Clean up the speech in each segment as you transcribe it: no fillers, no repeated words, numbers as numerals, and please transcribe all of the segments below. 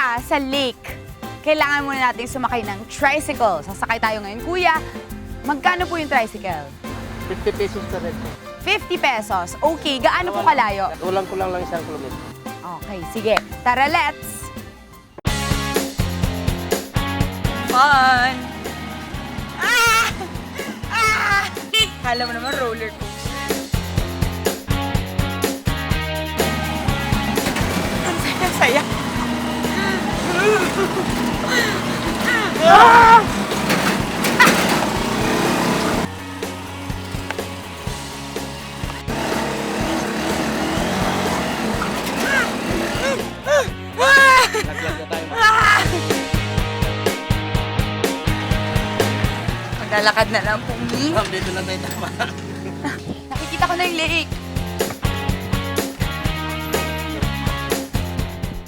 pumunta sa lake, kailangan muna natin sumakay ng tricycle. Sasakay tayo ngayon. Kuya, magkano po yung tricycle? 50 pesos per head. 50 pesos. Okay, gaano po kalayo? Ulang ko lang 1 kilometro. Okay, sige. Tara, let's! Fun! Ah! Ah! Kala mo naman roller coaster. Ang saya-saya. Ah! Laglag na tayo. Maglalakad na lang po, Mi. Ma'am, dito lang tayo tama. Nakikita ko na yung lake.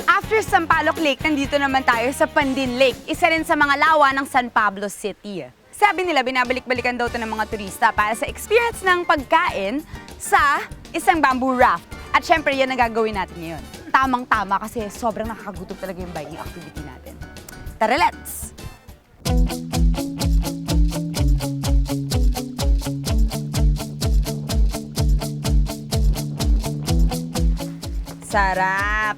After Sampaloc Lake, nandito naman tayo sa Pandin Lake, isa rin sa mga lawa ng San Pablo City. Sabi nila, binabalik-balikan daw ito ng mga turista para sa experience ng pagkain sa isang bamboo raft. At syempre, yan ang gagawin natin ngayon. Tamang-tama kasi sobrang nakakagutom talaga yung biking activity natin. Tara, let's! Sarap!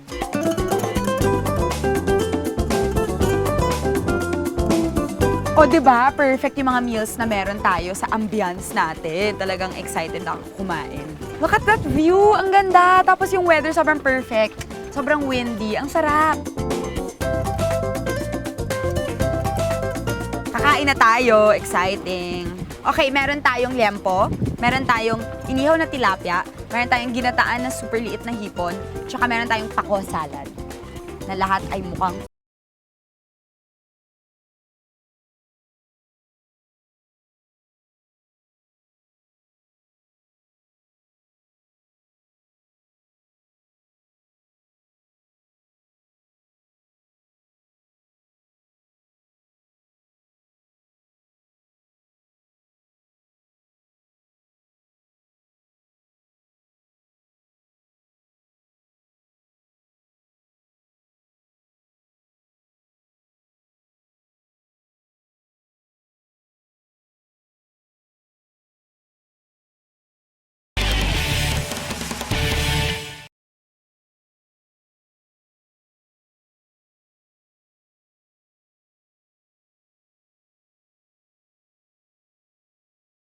O, diba? Perfect yung mga meals na meron tayo sa ambience natin. Talagang excited ako kumain. Look at that view! Ang ganda! Tapos yung weather sobrang perfect. Sobrang windy. Ang sarap! Kakain na tayo. Exciting. Okay, meron tayong liempo. Meron tayong inihaw na tilapia. Meron tayong ginataan na super liit na hipon. Tsaka meron tayong taco salad. Na lahat ay mukhang